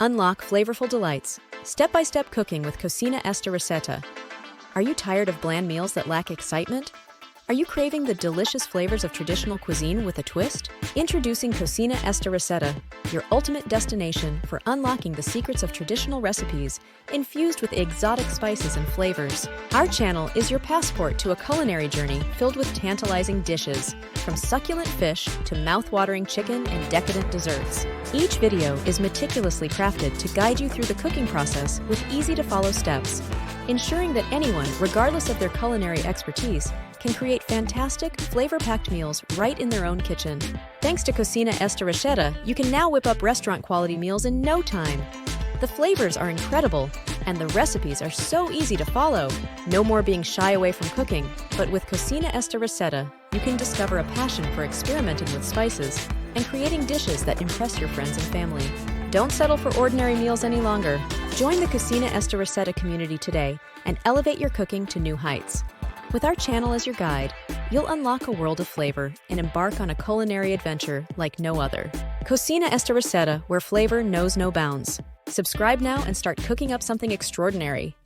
Unlock flavorful delights. Step-by-step cooking with Cocina Esta Receta. Are you tired of bland meals that lack excitement? Are you craving the delicious flavors of traditional cuisine with a twist? Introducing Cocina Esta Receta, your ultimate destination for unlocking the secrets of traditional recipes infused with exotic spices and flavors. Our channel is your passport to a culinary journey filled with tantalizing dishes, from succulent fish to mouth-watering chicken and decadent desserts. Each video is meticulously crafted to guide you through the cooking process with easy-to-follow steps, ensuring that anyone, regardless of their culinary expertise, can create fantastic, flavor-packed meals right in their own kitchen. Thanks to Cocina Esta Receta, you can now whip up restaurant-quality meals in no time. The flavors are incredible, and the recipes are so easy to follow. No more being shy away from cooking, but with Cocina Esta Receta, you can discover a passion for experimenting with spices and creating dishes that impress your friends and family. Don't settle for ordinary meals any longer. Join the Cocina Esta Receta community today and elevate your cooking to new heights. With our channel as your guide, you'll unlock a world of flavor and embark on a culinary adventure like no other. Cocina Esta Receta, where flavor knows no bounds. Subscribe now and start cooking up something extraordinary.